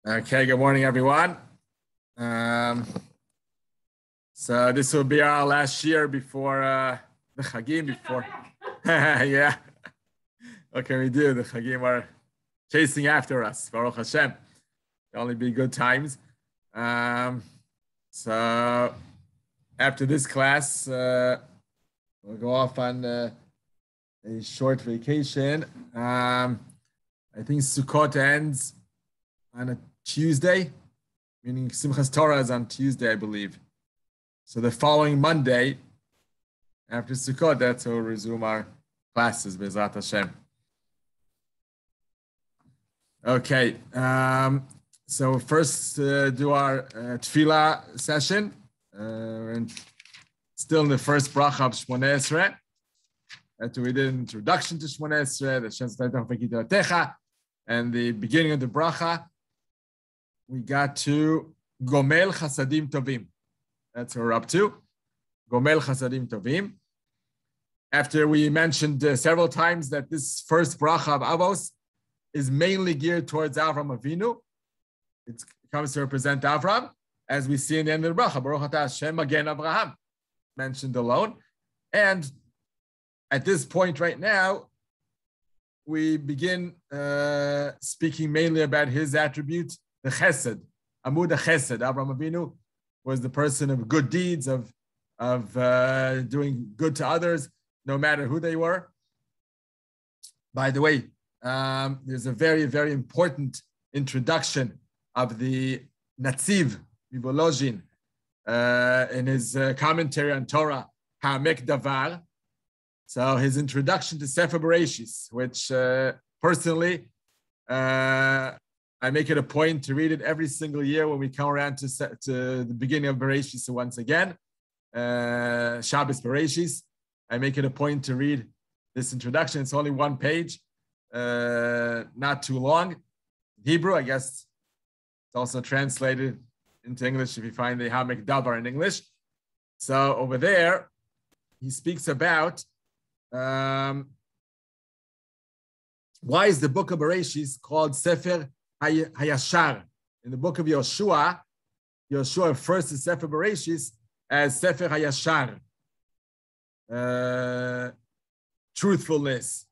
Okay, good morning, everyone. So this will be our last year before the Chagim, before, yeah. What can we do? The Chagim are chasing after us, Baruch Hashem. It'll only be good times. So after this class, we'll go off on a short vacation. I think Sukkot ends on a Tuesday, meaning Simchas Torah is on Tuesday, I believe. So the following Monday, after Sukkot, that's when we'll resume our classes, B'ezrat Hashem. Okay, so first do our tefillah session. And still in the first bracha of Shmoneh Esreh. After we did an introduction to Shmoneh Esreh, the Shem Tzedakah V'Kidei Techa, and the beginning of the bracha, we got to Gomel Chasadim Tovim. That's what we're up to. Gomel Chasadim Tovim. After we mentioned several times that this first bracha of Avos is mainly geared towards Avram Avinu. It comes to represent Avram, as we see in the end of the bracha. Baruch atah Hashem Magen Avraham, mentioned alone. And at this point right now, we begin speaking mainly about his attribute, the Chesed, Amud Chesed. Avraham Avinu was the person of good deeds, of doing good to others, no matter who they were. By the way, there's a very, very important introduction of the Natziv Mivolozhin in his commentary on Torah, Ha'amek Davar. So his introduction to Sefer Bereshis, which personally, I make it a point to read it every single year when we come around to the beginning of Bereshis. So once again, Shabbos Bereshis, I make it a point to read this introduction. It's only one page, not too long. Hebrew, I guess it's also translated into English if you find the Ha'amek Davar in English. So over there, he speaks about why is the book of Bereshis called Sefer Hayashar. In the book of Yoshua, Yoshua refers to Sefer Bereshis as Sefer Hayashar. Truthfulness,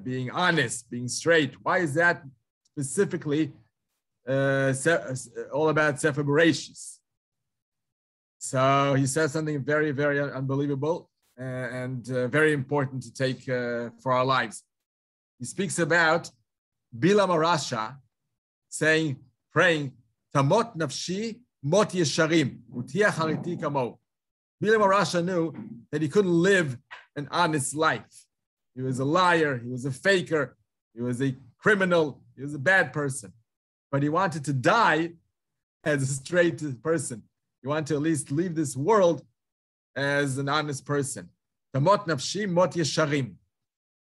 being honest, being straight. Why is that specifically all about Sefer Bereshis? So he says something very, very unbelievable and very important to take for our lives. He speaks about Bilam Arasha praying, Tamot nafshi mot yesharim, utiyah hariti kamo. Bilam Arasha knew that he couldn't live an honest life. He was a liar, he was a faker, he was a criminal, he was a bad person. But he wanted to die as a straight person. He wanted to at least leave this world as an honest person. Tamot nafshi mot yesharim.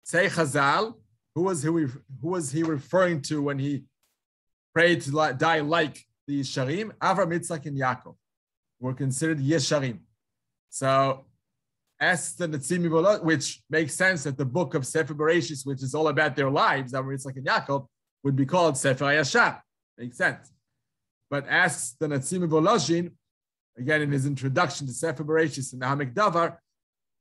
Say Chazal, who was he referring to when he prayed to die like the Yesharim? Avram, Yitzchak, and Yaakov were considered Yesharim. So, as the Natzim Mivolot, which makes sense that the book of Sefer Bereshis, which is all about their lives, Avram, Yitzchak, and Yaakov, would be called Sefer Hayashar. Makes sense. But asks the Natzim Mivolozhin, again in his introduction to Sefer Bereshis and the Ha'amek Davar,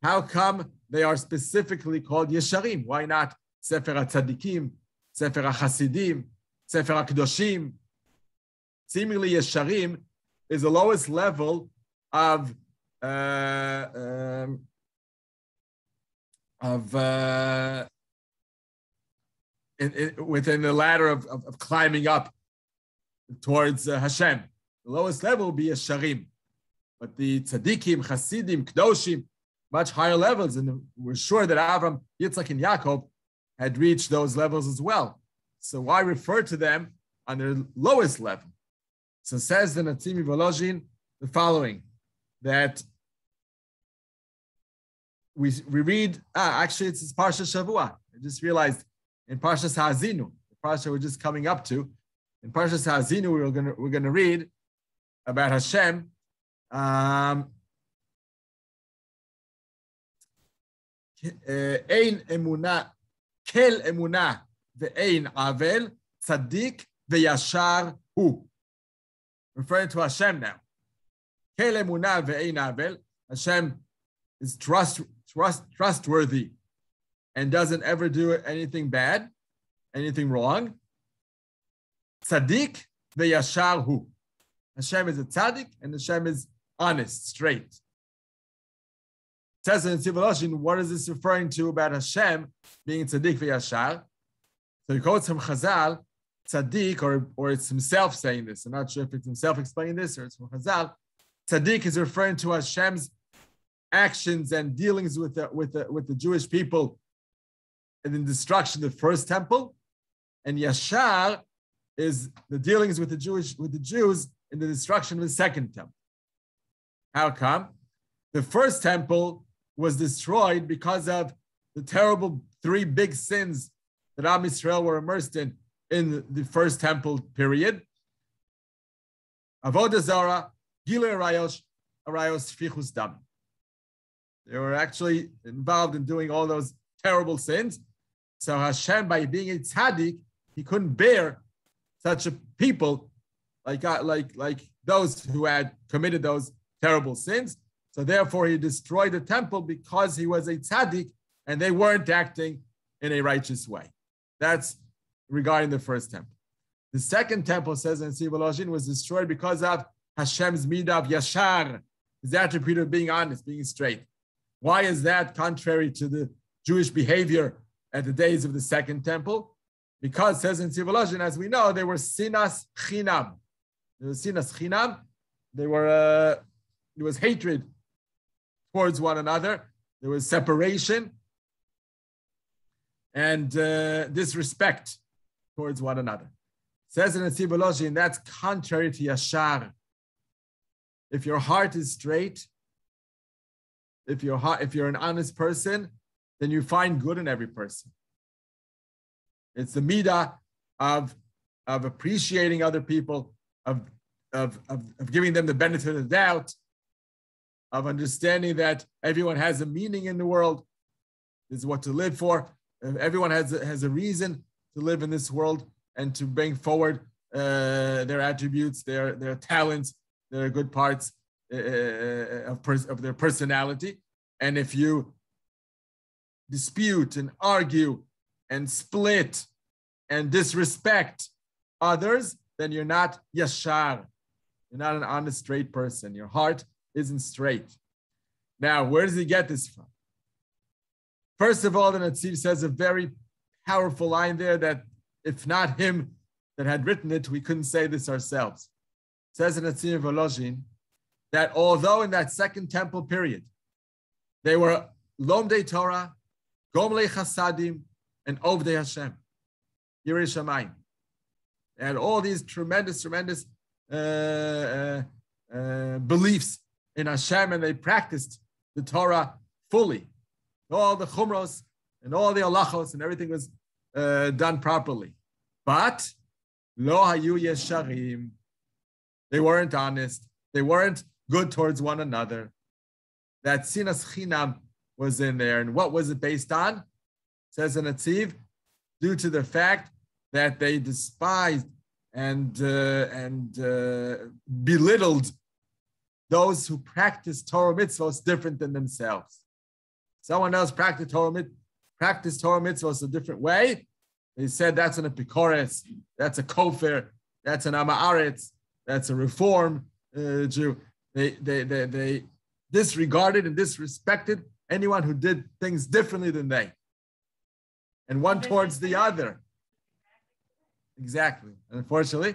how come they are specifically called Yesharim? Why not Sefer HaTzadikim, Sefer HaChasidim, Sefer HaKadoshim? Seemingly Yesharim is the lowest level of within the ladder of climbing up towards Hashem. The lowest level will be Yesharim. But the Tzadikim, Chasidim, Kadoshim, much higher levels, and we're sure that Avram, Yitzchak, and Yaakov had reached those levels as well. So why refer to them on their lowest level? So says the Natzim Mivolozhin the following, that we read, actually it's Parsha Shavua. I just realized in Parsha Ha'azinu, the Parsha we're just coming up to, in Parsha Ha'azinu we're gonna read about Hashem. Ein emunah, kel emunah ve'ein avel, tzaddik ve'yashar hu. Referring to Hashem now. Kelemuna ve'ein avel. Hashem is trustworthy and doesn't ever do anything bad, anything wrong. Tzaddik ve'yashar hu. Hashem is a tzaddik and Hashem is honest, straight. It says in Tzivah, what is this referring to about Hashem being tzaddik ve'yashar? So he quotes from Chazal, tzaddik, or it's himself saying this. I'm not sure if it's himself explaining this or it's from Chazal. Tzaddik is referring to Hashem's actions and dealings with the Jewish people in the destruction of the first temple, and Yashar is the dealings with the Jews in the destruction of the second temple. How come? The first temple was destroyed because of the terrible 3 big sins that Am Yisrael were immersed in the first temple period. Avodah Zarah, Gilui Arayos, Shfichus Dam. They were actually involved in doing all those terrible sins. So Hashem, by being a tzaddik, he couldn't bear such a people like those who had committed those terrible sins. So therefore, he destroyed the temple because he was a tzaddik and they weren't acting in a righteous way. That's regarding the first temple. The second temple, says in Tzivah, was destroyed because of Hashem's midah of yashar, his attribute of being honest, being straight. Why is that contrary to the Jewish behavior at the days of the second temple? Because, says in Tzivah, as we know, they were sinas chinam. There was sinas chinam. There was hatred towards one another. There was separation and disrespect towards one another. Says in Tzivah, and that's contrary to yashar. If your heart is straight, if you're an honest person, then you find good in every person. It's the midah of appreciating other people, of giving them the benefit of the doubt, of understanding that everyone has a meaning in the world. This is what to live for. Everyone has a reason to live in this world and to bring forward their attributes, their talents, their good parts of their personality. And if you dispute and argue and split and disrespect others, then you're not yashar. You're not an honest, straight person. Your heart isn't straight. Now, where does he get this from? First of all, the Netziv says a very powerful line there that if not him that had written it, we couldn't say this ourselves. It says in Netziv Volozhin that although in that second temple period, they were Lomdei Torah, Gomlei Chasadim, and Ovdei Hashem, Yirei Shamayim. They had all these tremendous beliefs in Hashem, and they practiced the Torah fully. All the chumros and all the halachos and everything was done properly. But lo hayu yesharim. They weren't honest. They weren't good towards one another. That sinas chinam was in there. And what was it based on? It says in Netziv, due to the fact that they despised and belittled those who practiced Torah mitzvahs different than themselves. Someone else practiced Torah mitzvahs a different way. They said that's an epikores, that's a kofir, that's an ama'aretz, that's a reform Jew. They disregarded and disrespected anyone who did things differently than they, and one towards the other. Exactly. Unfortunately,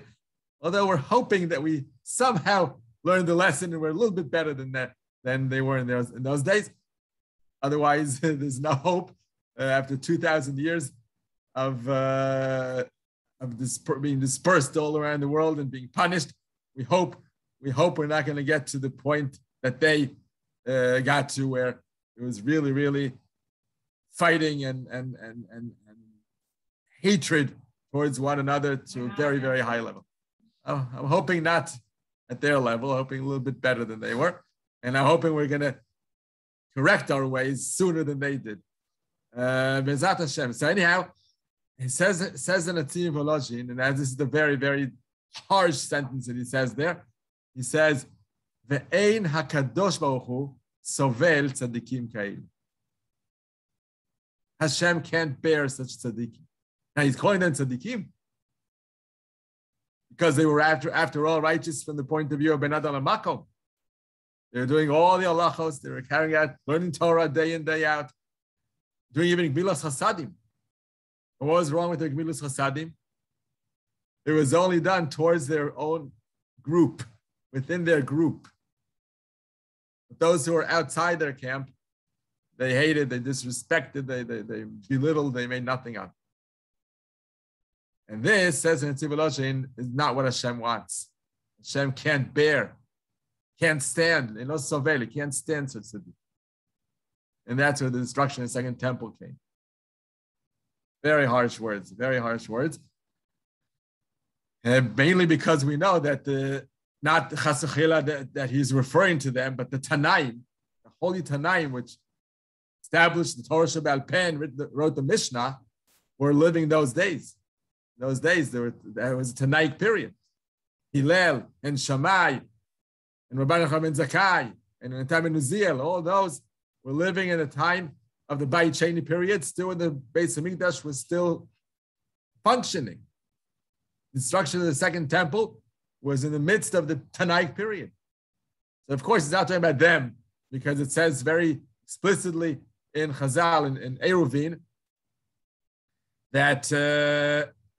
although we're hoping that we somehow learned the lesson and we're a little bit better than they were in those days. Otherwise, there's no hope after 2,000 years of being dispersed all around the world and being punished. We hope we're not going to get to the point that they got to, where it was really, really fighting and hatred towards one another to a very, very high level. I'm hoping not at their level, hoping a little bit better than they were. And I'm hoping we're going to correct our ways sooner than they did. Bezat Hashem. So anyhow, He says in Atziv Volozhin, and as this is the very, very harsh sentence that he says there, he says, Ve'ein hakadosh baruch hu sovel tzadikim ka'il. Hashem can't bear such tzadikim. Now he's calling them tzadikim because they were after all righteous from the point of view of Ben Adam Makom. They were doing all the halachos. They were carrying out, learning Torah day in, day out, doing even Gmilas Chasadim. And what was wrong with their Gmilas Chasadim? It was only done towards their own group, within their group. But those who were outside their camp, they hated, they disrespected, they belittled, they made nothing of. And this, says in Atziv Volozhin, is not what Hashem wants. Hashem can't bear, can't stand, he can't stand such a thing. And that's where the destruction of the second temple came. Very harsh words, very harsh words. Mainly because we know that not Chas v'Chila that he's referring to them, but the Tanaim, the holy Tanaim, which established the Torah Shebe'al Peh and wrote the Mishnah, were living those days. Those days, there was a Tanaic period. Hillel and Shammai and Rabbi Yochanan ben Zakkai and Natan ben Uziel, all those were living in a time of the Bayit Sheni period, still when the Beis Hamikdash was still functioning. The destruction of the second temple was in the midst of the Tanaic period. So of course, it's not talking about them, because it says very explicitly in Chazal, in Eruvin, that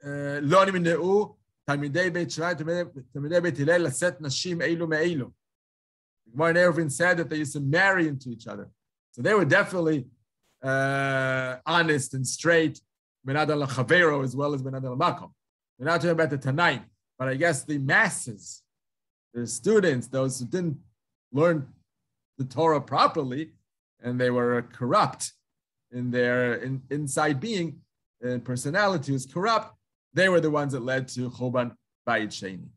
Lo nimneu Talmidei Beit Shammai Talmidei Beit Hillel laset nashim eilu me'eilu. The Gemara in Eruvin said that they used to marry into each other. So they were definitely honest and straight, Ben Adam l'Chavero as well as Ben Adam l'Makom. We're not talking about the Tanaim, but I guess the masses, the students, those who didn't learn the Torah properly, and they were corrupt in their inside being, and personality was corrupt, they were the ones that led to Choban Bayit Sheni.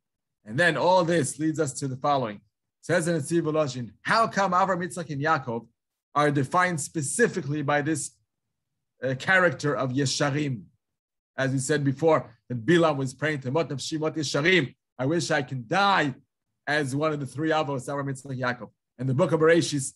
And then all this leads us to the following. It says in Atziv Volozhin, how come Avram, Yitzchak, and Yaakov are defined specifically by this character of Yesharim? As we said before, that Bilam was praying to Mot Nafshi Mot Yesharim. I wish I can die as one of the three Avos, Avram, Yitzchak, Yaakov. And the book of Bereshit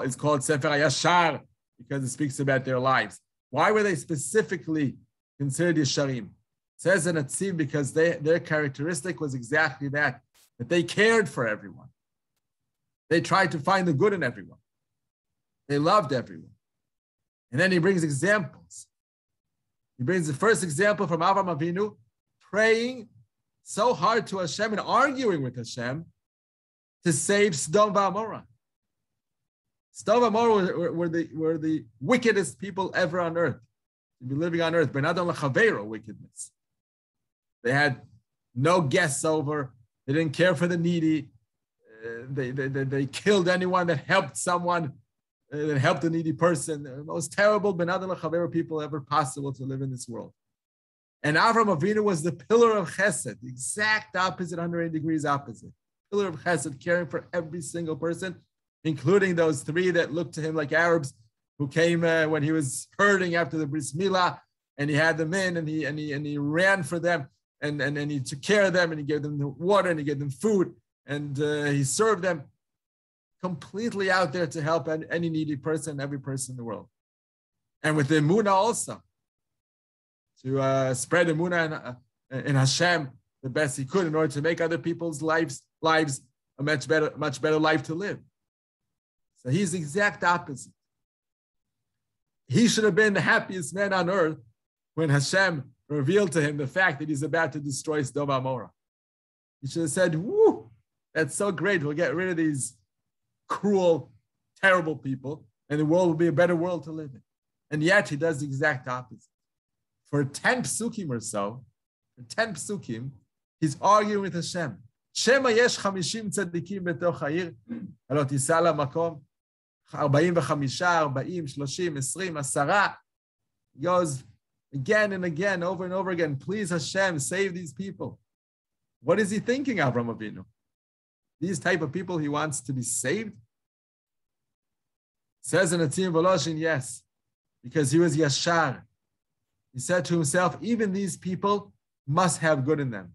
is called Sefer HaYashar because it speaks about their lives. Why were they specifically considered Yesharim? It says in Atziv because their characteristic was exactly that they cared for everyone. They tried to find the good in everyone. They loved everyone. And then he brings examples. He brings the first example from Avraham Avinu, praying so hard to Hashem and arguing with Hashem to save Sodom and Gomorrah. Sodom and Gomorrah were the wickedest people ever on earth, to be living on earth. Ben Adam l'Chavero wickedness. They had no guests over. They didn't care for the needy. They killed anyone that helped someone, that helped a needy person. The most terrible Ben Adam l'Chavero people ever possible to live in this world. And Avraham Avinu was the pillar of Chesed, the exact opposite, 180 degrees opposite. Pillar of Chesed, caring for every single person, including those three that looked to him like Arabs who came when he was hurting after the Bris Milah, and he had them in, and he ran for them, and he took care of them, and he gave them the water, and he gave them food, and he served them, completely out there to help any needy person, every person in the world. And with the Emunah also, to spread Emunah in Hashem the best he could in order to make other people's lives a much better life to live. So he's the exact opposite. He should have been the happiest man on earth when Hashem revealed to him the fact that he's about to destroy Sodom and Gomorrah. He should have said, woo, that's so great. We'll get rid of these cruel, terrible people, and the world will be a better world to live in. And yet he does the exact opposite. For 10 psukim or so, he's arguing with Hashem. Shema yesh 50 tzadikim betoch ha'ir, alot yisa lamakom, 45, 40, 30, 20, 10. He goes again and again, over and over again, please Hashem, save these people. What is he thinking, Avraham Avinu? These type of people he wants to be saved? Says in Atziv Volozhin, yes, because he was Yashar. He said to himself, even these people must have good in them.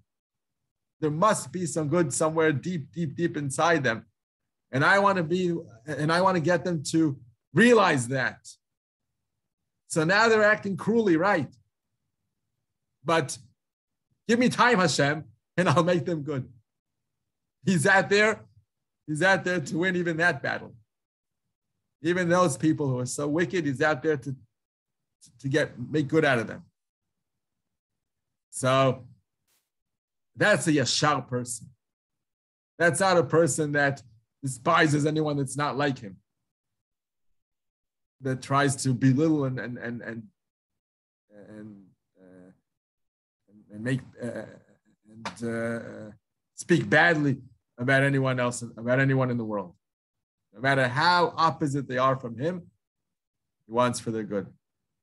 There must be some good somewhere deep, deep, deep inside them. And I want to get them to realize that. So now they're acting cruelly, right? But give me time, Hashem, and I'll make them good. He's out there to win even that battle. Even those people who are so wicked, he's out there to make good out of them. So that's a yashar person. That's not a person that despises anyone that's not like him, that tries to belittle and make speak badly about anyone else, about anyone in the world. No matter how opposite they are from him, he wants for their good.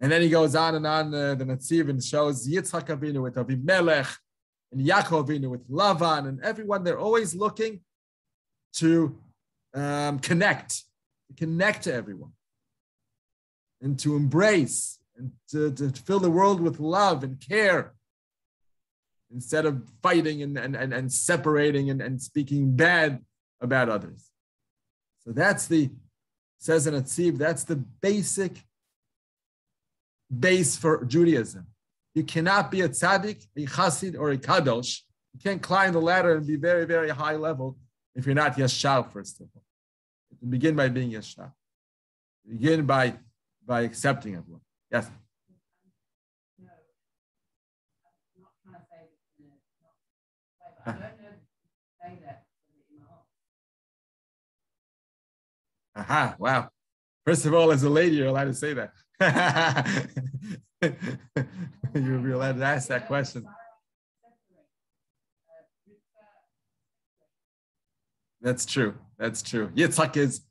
And then he goes on, the Netziv, and shows Yitzchak Avinu with Avimelech and Yaakov Avinu with Lavan and everyone. They're always looking to connect to everyone and to embrace and to fill the world with love and care instead of fighting and separating and speaking bad about others. So says in Netziv, that's the base for Judaism. You cannot be a tzaddik, a chassid, or a kadosh. You can't climb the ladder and be very, very high level if you're not yashar, first of all. You begin by being yashar. Begin by accepting everyone. Yes? No, I'm not trying to say this in a way, but I don't know if you say that in my heart. Aha, wow. First of all, as a lady, you're allowed to say that. You're allowed to ask that question. That's true. Yitzchak is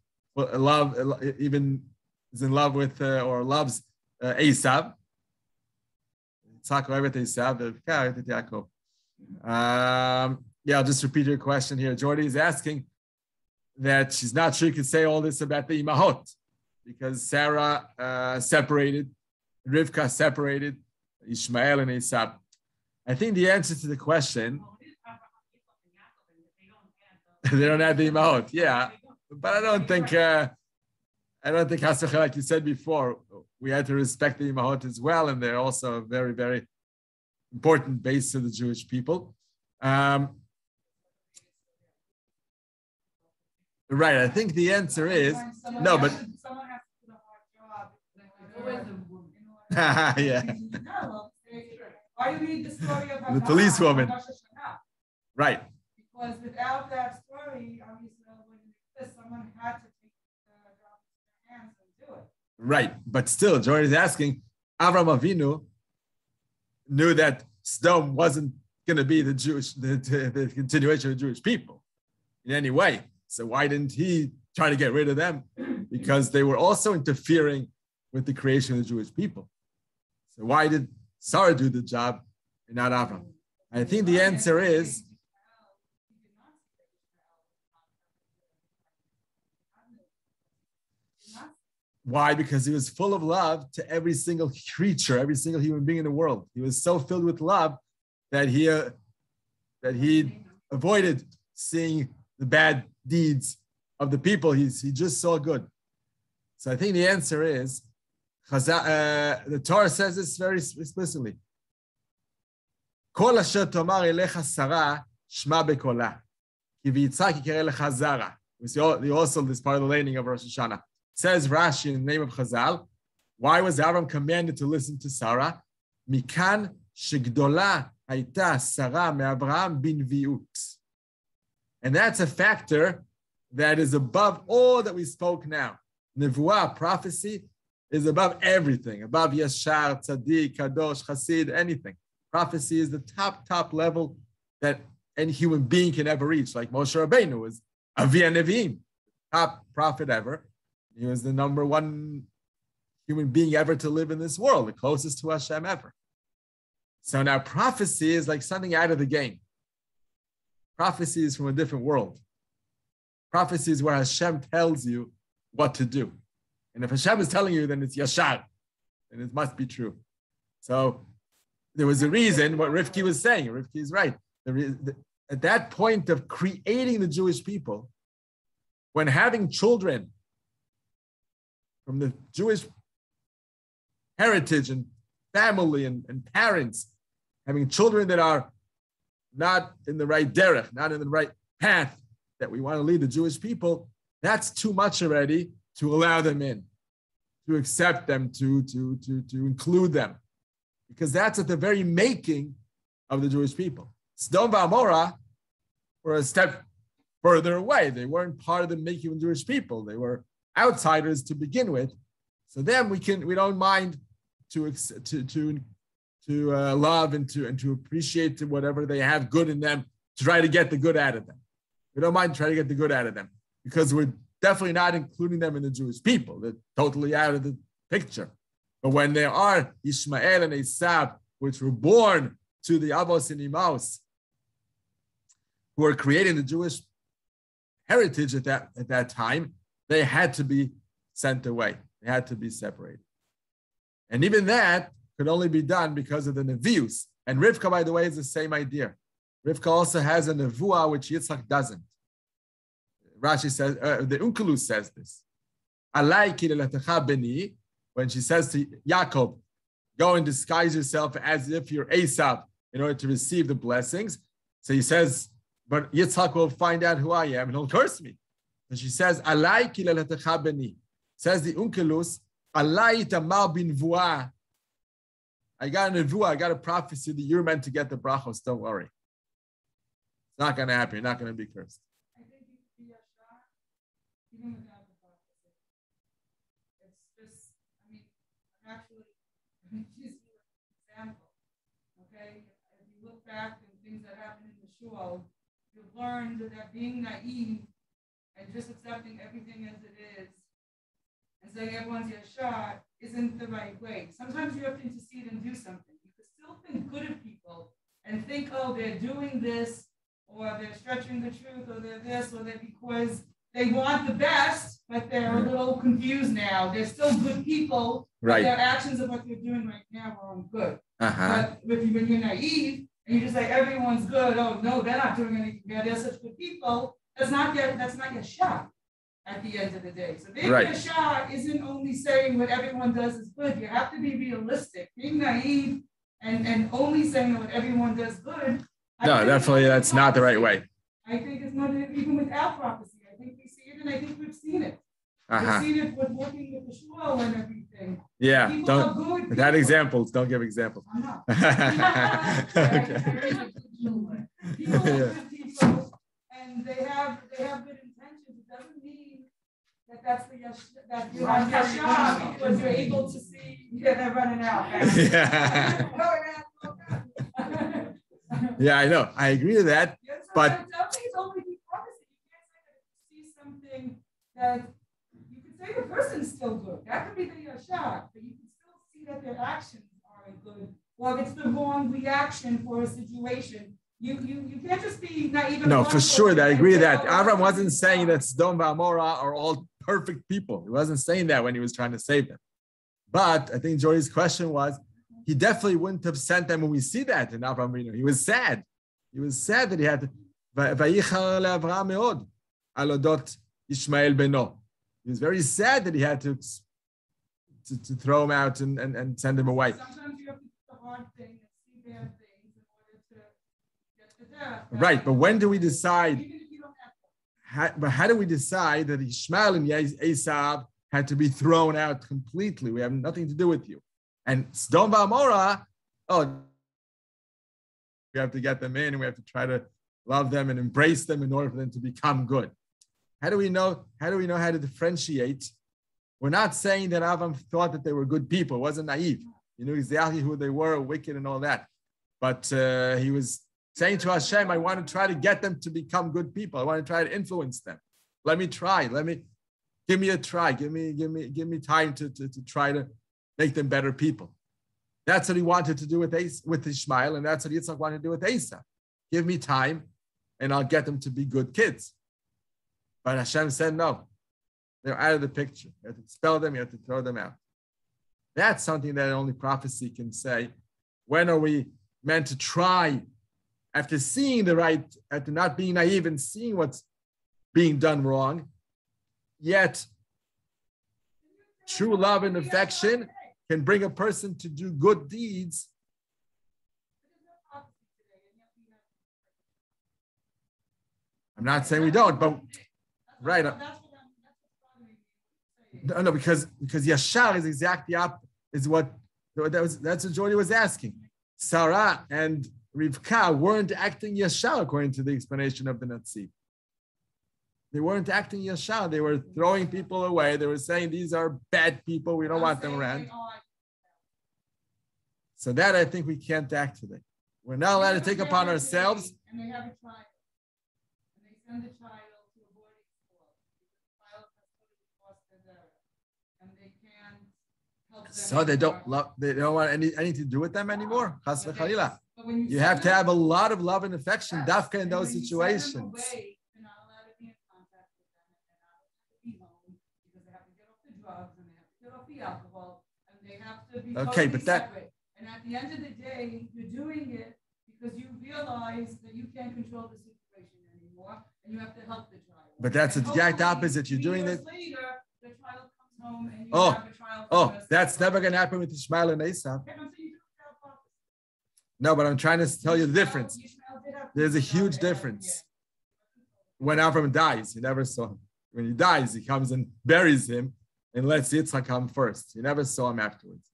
in love with or loves Esav. Yitzchak with Esav. I'll just repeat your question here. Jordy is asking that she's not sure you could say all this about the Imahot because Sarah separated, Rivka separated Ishmael and Esav. I think the answer to the question, they don't have the Imahot, yeah, but I don't think like you said before, we had to respect the Imahot as well, and they're also a very, very important base to the Jewish people. Right, I think the answer is no, but someone has to do a hard job. yeah. Why do you need the story of the policewoman? Right. Because without that story, obviously, someone had to take the job in their hands and do it. Right, but still, Jordan is asking. Avram Avinu knew that Sodom wasn't going to be the continuation of the Jewish people in any way. So why didn't he try to get rid of them? Because they were also interfering with the creation of the Jewish people. So why did Sarah do the job and not Avram? I think the answer is why? Because he was full of love to every single creature, every single human being in the world. He was so filled with love that he avoided seeing the bad deeds of the people. He just saw good. So I think the answer is, the Torah says this very explicitly. Kol asher tomar elecha Sarah, shma bekola. Ki v'yitzak yikere lecha zara. We see also this part of the laning of Rosh Hashanah. Says Rashi in the name of Chazal, why was Avram commanded to listen to Sarah? Mikan shegdola hayta Sarah me'Avraham bin viut. And that's a factor that is above all that we spoke now. Nevuah, prophecy, is above everything, above Yashar, Tzaddik, Kadosh, Chassid, anything. Prophecy is the top level that any human being can ever reach, like Moshe Rabbeinu was Avi HaNevi'im, top prophet ever. He was the number one human being ever to live in this world, the closest to Hashem ever. So now prophecy is like something out of the game. Prophecy is from a different world. Prophecy is where Hashem tells you what to do. And if Hashem is telling you, then it's Yashar, and it must be true. So there was a reason what Rivki was saying. Rivki is right. At that point of creating the Jewish people, when having children from the Jewish heritage and family and parents, having children that are not in the right derech, not in the right path that we want to lead the Jewish people, that's too much already to allow them in, to accept them, to include them, because that's at the very making of the Jewish people. Sodom and Gomorrah were a step further away. They weren't part of the making of the Jewish people. They were outsiders to begin with. So then we don't mind to love and to appreciate whatever they have good in them, to try to get the good out of them. We don't mind trying to get the good out of them because we're definitely not including them in the Jewish people. They're totally out of the picture. But when there are Ishmael and Esav, which were born to the Avos and Imaos, who are creating the Jewish heritage at that time, they had to be sent away. They had to be separated. And even that could only be done because of the Nevius. And Rivka, by the way, is the same idea. Rivka also has a Nevuah, which Yitzchak doesn't. Rashi says, the Unkelus says this. When she says to Yaakov, go and disguise yourself as if you're Esav in order to receive the blessings. So he says, but Yitzchak will find out who I am and he'll curse me. And she says, says the Unkelus, I got a nevuah, I got a prophecy that you're meant to get the brachos. Don't worry. It's not going to happen. You're not going to be cursed. I think you could be a shot even without the prophecy. It's just, I'm just an example. Okay? If you look back and things that happened in the shul, you've learned that being naive and just accepting everything as it is and saying everyone's yashar isn't the right way. Sometimes you have to intercede and do something. You can still think good of people and think, oh, they're doing this, or they're stretching the truth, or they're this, or they're because they want the best, but they're a little confused now. They're still good people, but their actions of what they're doing right now are good. But when you're naive and you just say everyone's good, oh no, they're not doing anything bad, they're such good people, that's not your shot at the end of the day. So being a shah isn't only saying what everyone does is good. You have to be realistic. Being naive and only saying that what everyone does good. No, definitely that's not the right way. I think it's not even without prophecy. I think we see it, and I think we've seen it. We've seen it with working with the shul and everything. Yeah, people don't. Are good without people. Examples, don't give examples. I'm not. Okay. People are good people, and they have good intentions. It doesn't mean that you have yashar because you're able to see. Yeah, they're running out. Yeah. Yeah, I know. I agree to that. Yes, but it's only be prophecy. You can't say that if you see something that you could say the person's still good. That could be the yashar, but you can still see that their actions aren't good, or it's the wrong reaction for a situation. You can't just be naive. No, for sure. I agree with that. Avram wasn't saying that Sodom and Gomorrah are all perfect people. He wasn't saying that when he was trying to save them. But I think Jody's question was, he definitely wouldn't have sent them when we see that in Avram Avinu. He was sad. He was sad that he had to. He was very sad that he had to throw him out and send him away. Sometimes you have to do the hard thing and see bad things in order to get the death. Right, but when do we decide? Even if you don't But how do we decide that Ishmael and Esav had to be thrown out completely? We have nothing to do with you. And Sodom and Gomorrah, we have to get them in and we have to try to love them and embrace them in order for them to become good. How do we know how to differentiate? We're not saying that Avram thought that they were good people. It wasn't naive. He knew exactly who they were, wicked and all that. But he was saying to Hashem, I want to try to get them to become good people. I want to try to influence them. Let me try. Give me a try. Give me time to try to make them better people. That's what he wanted to do with Ishmael, and that's what Yitzchak wanted to do with Esau. Give me time, and I'll get them to be good kids. But Hashem said no. They're out of the picture. You have to expel them. You have to throw them out. That's something that only prophecy can say. When are we meant to try, after seeing the right, after not being naive and seeing what's being done wrong, yet true love and affection can bring a person to do good deeds. I'm not saying we don't, but right. No, because Yashar is exactly up, is that's what Jordy was asking. Sarah and Rivka weren't acting Yashar according to the explanation of the Nazi. They weren't acting Yashar. They were throwing people away. They were saying these are bad people. We don't want them around. So that I think we can't act today. We're not allowed to take upon ourselves. And they have a child. And they send the child to a boarding school. The child has totally lost their and they can't help them. So they don't want anything to do with them anymore. Chas v'chalila. You have to have a lot of love and affection, dafka in those situations. You're not allowed to be in contact with them, and they're not allowed to be home because they have to get off the drugs and they have to get off the alcohol and they have to be totally separate. And at the end of the day, you're doing it because you realize that you can't control the situation anymore and you have to help the child. But that's the exact opposite. You're doing it. Later, the child comes home and you have a child. That's never going to happen with Ishmael and Esau. No, but I'm trying to tell you the difference. There's a huge difference. When Avram dies, he never saw him. When he dies, he comes and buries him and lets Yitzchak come first. He never saw him afterwards.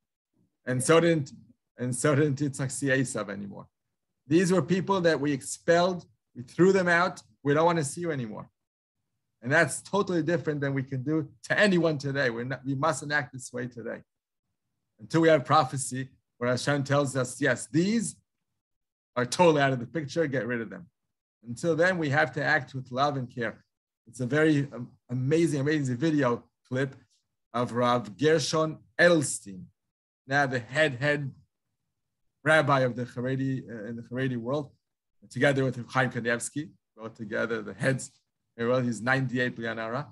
And so didn't Yitzchak see Esav anymore. These were people that we expelled, we threw them out, we don't want to see you anymore. And that's totally different than we can do to anyone today. We mustn't act this way today. Until we have prophecy where Hashem tells us, yes, these are totally out of the picture, get rid of them. Until then, we have to act with love and care. It's a very amazing video clip of Rav Gershon Edelstein, now the head rabbi of the Haredi in the Haredi world, together with Chaim Kanievsky, both together, the heads. Well, he's 98 B'yanara,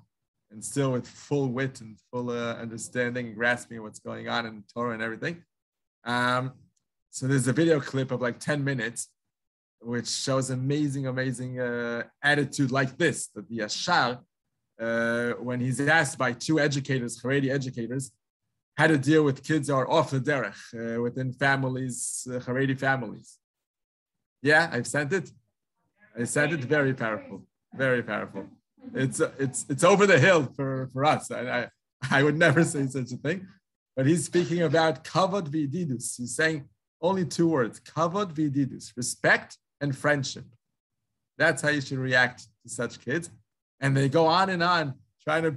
and still with full wit and full understanding and grasping what's going on in Torah and everything. So there's a video clip of like 10 minutes, which shows amazing attitude like this, that the Yashar, when he's asked by two educators, Haredi educators, how to deal with kids who are off the derech within families, Haredi families. Yeah, I've sent it. I sent it. Very powerful. Very powerful. It's over the hill for us. I would never say such a thing. But he's speaking about kavod v'yididus. He's saying only two words: kavod v'yididus, respect and friendship. That's how you should react to such kids. And they go on and on, trying to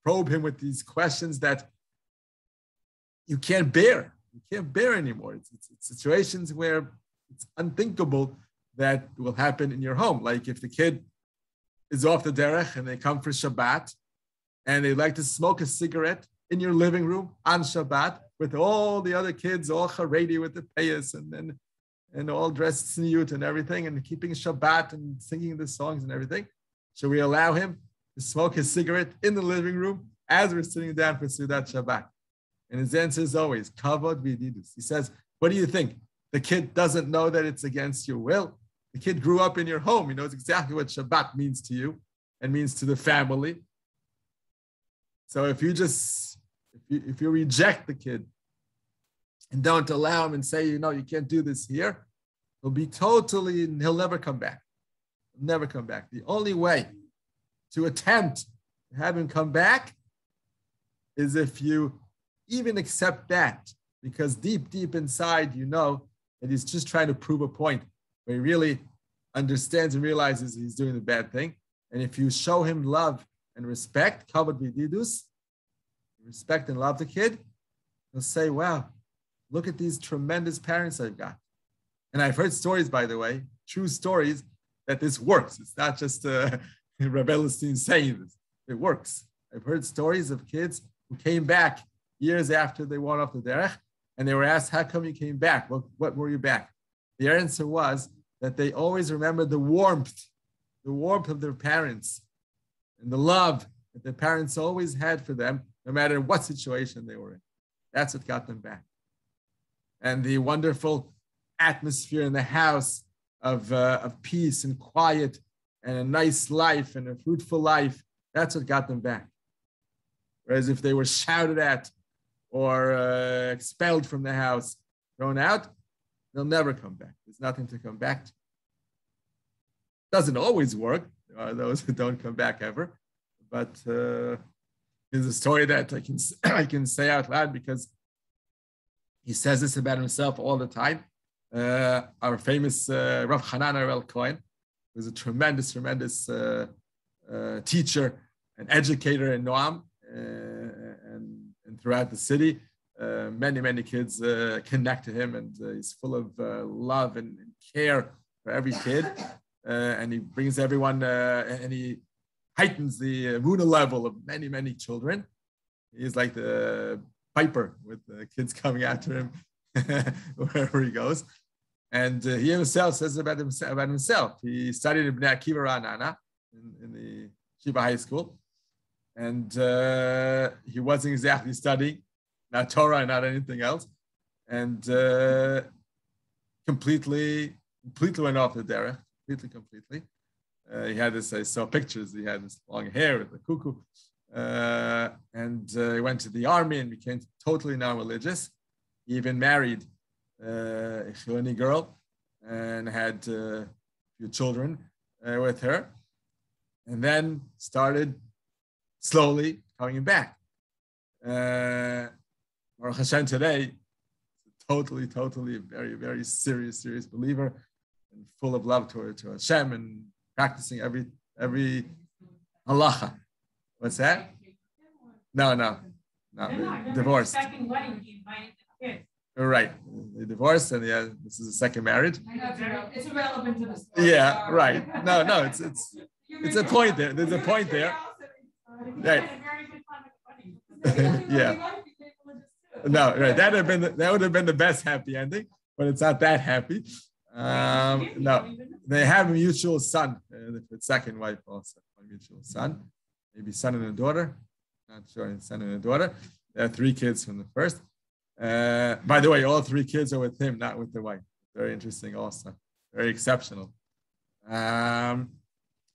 probe him with these questions that you can't bear. You can't bear anymore. It's situations where it's unthinkable that will happen in your home. Like if the kid is off the derech and they come for Shabbat and they like to smoke a cigarette in your living room on Shabbat with all the other kids, all Haredi with the payas and all dressed tzniut and everything and keeping Shabbat and singing the songs and everything. Should we allow him to smoke his cigarette in the living room as we're sitting down for Sudat Shabbat? And his answer is always, kavod v'yididus. He says, what do you think? The kid doesn't know that it's against your will. The kid grew up in your home. He knows exactly what Shabbat means to you and means to the family. So if you reject the kid and don't allow him and say, you can't do this here, he'll never come back. He'll never come back. The only way to attempt to have him come back is if you even accept that, because deep inside, you know that he's just trying to prove a point where he really understands and realizes he's doing the bad thing. And if you show him love and respect, kavod v'yididus, respect and love the kid, he'll say, wow, look at these tremendous parents I've got. And I've heard stories, by the way, true stories, that this works. It's not just Rabbi Edelstein saying this. It works. I've heard stories of kids who came back years after they went off the derech, and they were asked, how come you came back? What were you back? The answer was that they always remembered the warmth of their parents and the love that their parents always had for them, no matter what situation they were in. That's what got them back. And the wonderful atmosphere in the house of peace and quiet and a nice life and a fruitful life, that's what got them back. Whereas if they were shouted at or expelled from the house, thrown out, they'll never come back. There's nothing to come back to. Doesn't always work. There are those who don't come back ever. But there's a story that I can say out loud because he says this about himself all the time. Our famous Rav Hanan Arel Cohen was a tremendous teacher and educator in Noam and throughout the city. Many kids connect to him, and he's full of love and care for every kid. And he brings everyone, and he heightens the Muna level of many children. He's like the piper with the kids coming after him wherever he goes. And he himself says about himself. He studied in Bnei Akiva Ra'anana in the Shiva High School. And he wasn't exactly studying, not Torah and not anything else. And completely went off the derech, completely. He had this, I saw pictures, he had this long hair with the cuckoo. And he went to the army and became totally non-religious. He even married a Chiloni girl and had a few children with her. And then started slowly coming back. Baruch Hashem today, totally a very serious believer and full of love to Hashem and practicing every halacha. What's that? No. Divorced. Second wedding, he invited the kids. Right. They divorced, and this is a second marriage. It's irrelevant to the story. Yeah, right. No, it's a point there. There's a point there. Right. Yeah. No, right. That would have been the best happy ending, but it's not that happy. No, they have a mutual son. The second wife also a mutual son, maybe son and a daughter. Not sure, son and a daughter. They have 3 kids from the first. By the way, all 3 kids are with him, not with the wife. Very interesting, also very exceptional.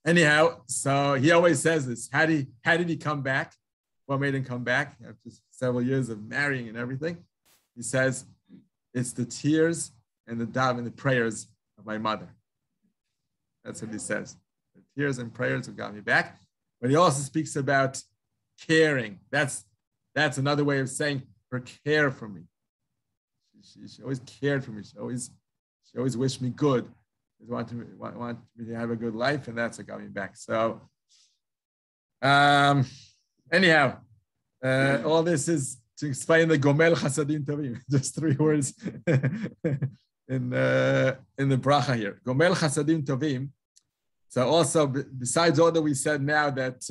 Anyhow, so he always says this: how did he come back? What made him come back after several years of marrying and everything? He says, it's the tears and the daven and the prayers of my mother. That's what he says. The tears and prayers have got me back. But he also speaks about caring. That's another way of saying her care for me. She always cared for me. She always wished me good. She wanted me to have a good life, and that's what got me back. So, anyhow, all this is to explain the Gomel Chasadim Tovim. Just 3 words in the Bracha here. Gomel Chasadim Tovim. So also, besides all that we said now, that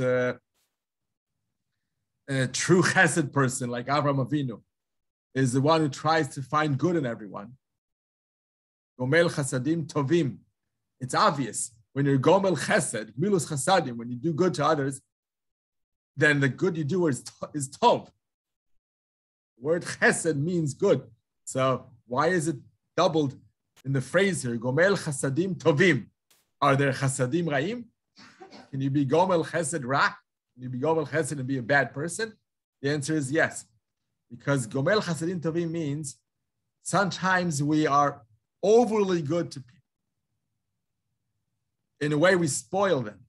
a true chesed person like Avraham Avinu is the one who tries to find good in everyone. Gomel Chasadim Tovim. It's obvious. When you're Gomel Chesed, Milus Chasadim, when you do good to others, then the good you do is Tov. The word Chesed means good. So why is it doubled in the phrase here? Gomel Chasadim Tovim. Are there Chasadim Ra'im? Can you be Gomel Chesed Ra? Can you be Gomel Chesed and be a bad person? The answer is yes. Because Gomel Chasadim Tovim means sometimes we are overly good to people. In a way, we spoil them,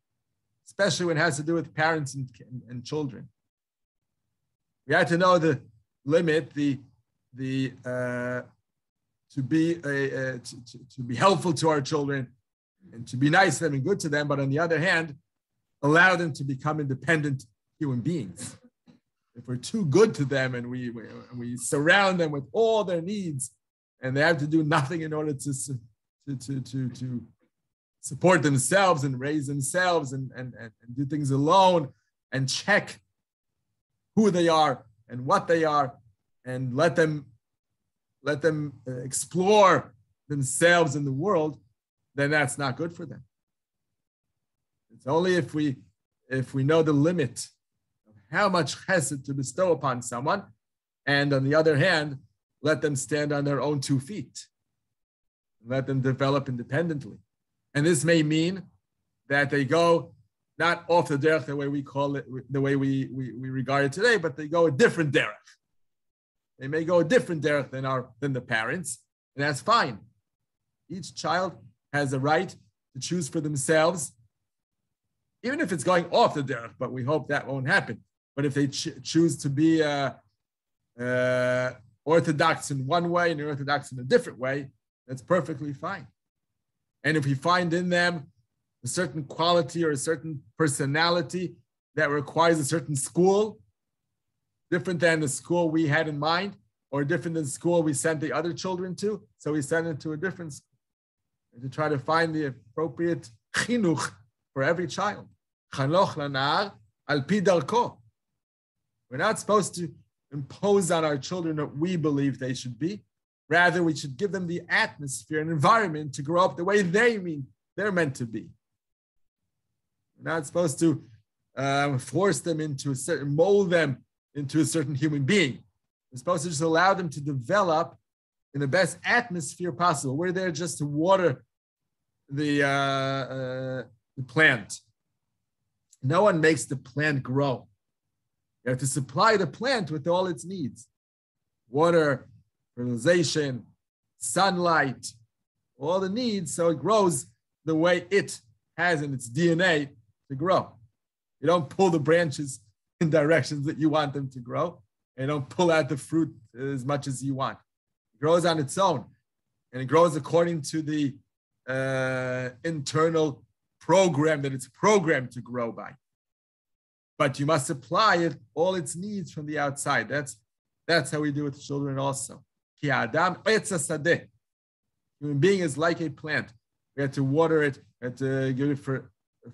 especially when it has to do with parents and children. We have to know the limit, to be helpful to our children and to be nice to them and good to them, but on the other hand, allow them to become independent human beings. If we're too good to them and we surround them with all their needs, and they have to do nothing in order to support themselves and raise themselves and do things alone and check who they are and what they are and let them explore themselves in the world, then that's not good for them. It's only if we know the limit of how much chesed to bestow upon someone And on the other hand, let them stand on their own 2 feet. Let them develop independently. And this may mean that they go not off the derech the way we call it, the way we regard it today, but they go a different derech. They may go a different derech than the parents, and that's fine. Each child has a right to choose for themselves, even if it's going off the derech, but we hope that won't happen. But if they choose to be orthodox in one way and orthodox in a different way, that's perfectly fine. And if we find in them a certain quality or a certain personality that requires a certain school, different than the school we had in mind, or different than the school we sent the other children to, so we send them to a different school. And to try to find the appropriate chinuch for every child. Chanoch lanar al pi darko. We're not supposed to impose on our children what we believe they should be. Rather, we should give them the atmosphere and environment to grow up the way they're meant to be. We're not supposed to force them mold them into a certain human being. We're supposed to just allow them to develop in the best atmosphere possible. We're there just to water the plant. No one makes the plant grow. You have to supply the plant with all its needs. Water, fertilization, sunlight, all the needs, so it grows the way it has in its DNA to grow. You don't pull the branches in directions that you want them to grow, and you don't pull out the fruit as much as you want. It grows on its own, and it grows according to the internal program that it's programmed to grow by. But you must supply it all its needs from the outside. That's how we do with children also. Ki adam etz hasadeh. Human being is like a plant. We have to water it, we have to give it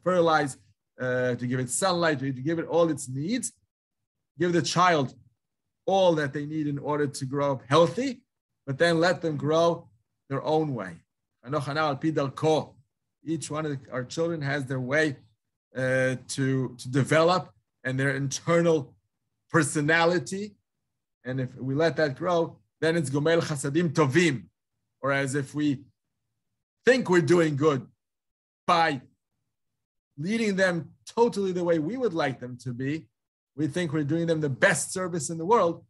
fertilize, to give it sunlight, to give it all its needs. Give the child all that they need in order to grow up healthy, but then let them grow their own way. Each one of our children has their way to develop and their internal personality. And if we let that grow, then it's gomel chasadim tovim. Or as if we think we're doing good by leading them totally the way we would like them to be, we think we're doing them the best service in the world,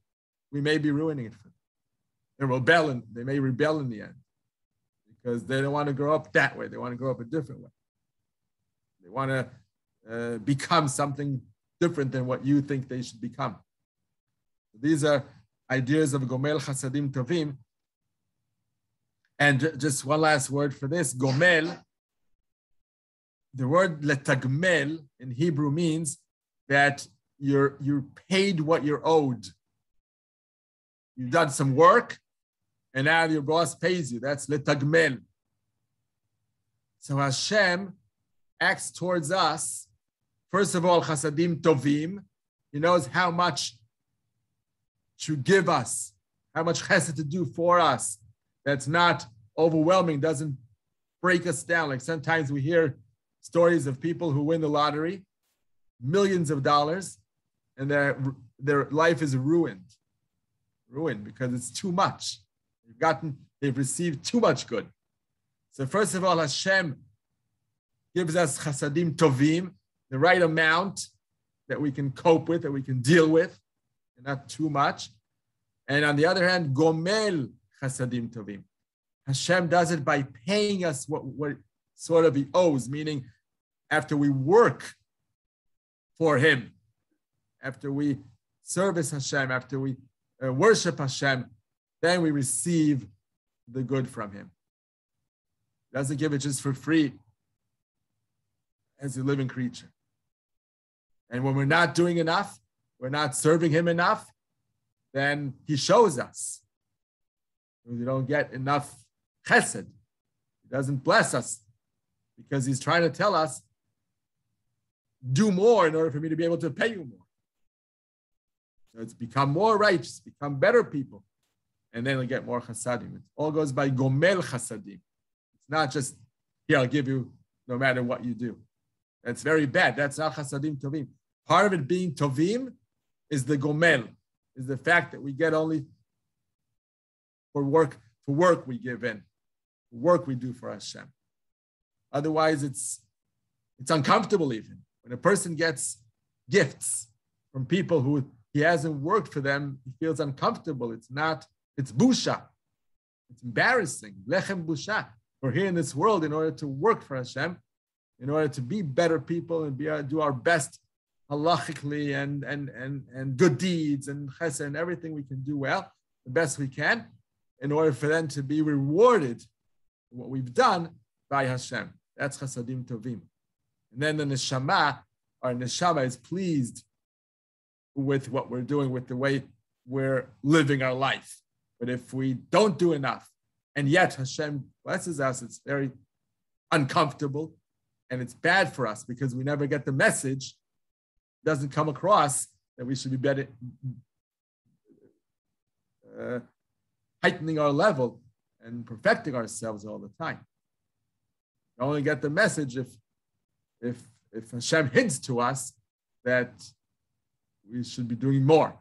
we may be ruining it for them. They may rebel in the end because they don't want to grow up that way. They want to grow up a different way. They want to become something different than what you think they should become. These are ideas of Gomel Chasadim Tovim. And just one last word for this, Gomel, the word letagmel in Hebrew means that you're paid what you're owed. You've done some work, and now your boss pays you. That's letagmel. So Hashem acts towards us, first of all, chasadim tovim. He knows how much to give us, how much chesed to do for us. That's not overwhelming, doesn't break us down. Like sometimes we hear stories of people who win the lottery, millions of dollars, and their life is ruined because it's too much. They've received too much good. So first of all, Hashem gives us chasadim tovim, the right amount that we can cope with, that we can deal with, and not too much. And on the other hand, gomel chasadim tovim. Hashem does it by paying us what sort of he owes, meaning after we work for him, after we service Hashem, after we worship Hashem, then we receive the good from him. He doesn't give it just for free as a living creature. And when we're not doing enough, we're not serving him enough, then he shows us. We don't get enough chesed. He doesn't bless us because he's trying to tell us, do more in order for me to be able to pay you more. So it's become more righteous, become better people, and then we'll get more chasadim. It all goes by gomel chasadim. It's not just, here, I'll give you no matter what you do. That's very bad. That's not chasadim tovim. Part of it being tovim is the gomel, is the fact that we get only for work we give in, work we do for Hashem. Otherwise, it's uncomfortable even. When a person gets gifts from people who he hasn't worked for them, he feels uncomfortable. It's busha. It's embarrassing. Lechem busha. We're here in this world in order to work for Hashem, in order to be better people and do our best halachically and good deeds and chesed and everything we can do well, the best we can, in order for them to be rewarded for what we've done by Hashem. That's chasadim tovim. And then the neshama, our neshama, is pleased with what we're doing, with the way we're living our life. But if we don't do enough, and yet Hashem blesses us, it's very uncomfortable, and it's bad for us because we never get the message. It doesn't come across that we should be better, heightening our level and perfecting ourselves all the time. We only get the message if Hashem hints to us that we should be doing more,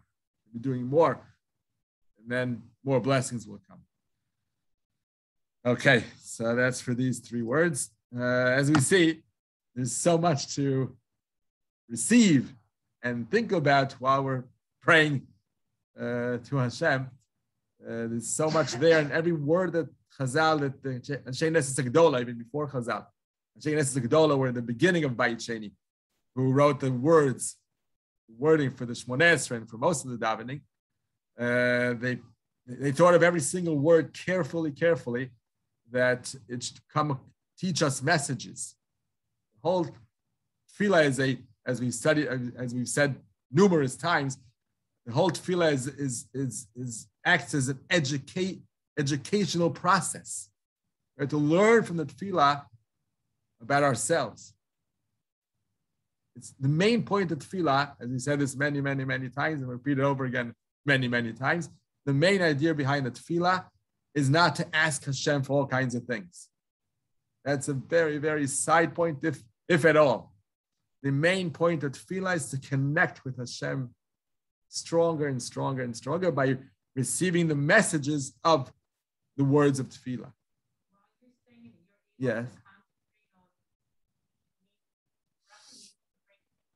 and then more blessings will come. Okay, so that's for these 3 words. As we see, there's so much to receive and think about while we're praying to Hashem. There's so much there, and every word that Chazal, that the Anshe Knesset Gedola, even before Chazal, Anshe Knesset Gedola were in the beginning of Bayit Sheni, who wrote the wording for the Shmoneh Esreh and for most of the davening. They thought of every single word carefully, that it should teach us messages. The whole tefillah is as we've said numerous times, the whole tefillah acts as an educational process. We have to learn from the tefillah about ourselves. It's the main point of tefillah, as we said this many, many, many times, and repeat it over again many, many times. The main idea behind the tefillah is not to ask Hashem for all kinds of things. That's a very, very side point, if at all. The main point of tefillah is to connect with Hashem stronger and stronger and stronger by receiving the messages of the words of tefillah. Yes.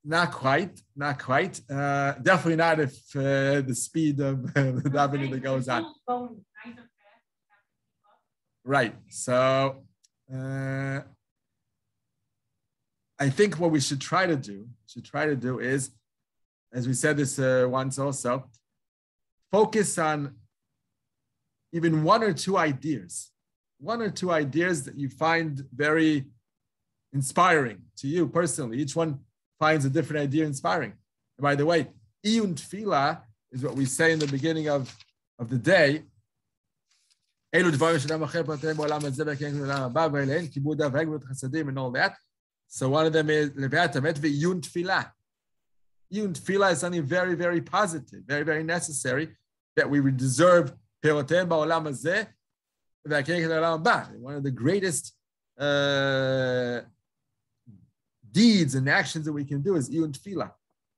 Not quite. Definitely not if the speed of the davening that goes on. Right. So I think what we should try to do is, as we said this once also, focus on even 1 or 2 ideas. 1 or 2 ideas that you find very inspiring to you personally. Each one finds a different idea inspiring. And by the way, Iyun Tefillah is what we say in the beginning of the day. And all that. So one of them is Iyun Tefillah. Iyun Tefillah is something very, very positive, very, very necessary, that we deserve. One of the greatest deeds and actions that we can do is Iyun Tefillah.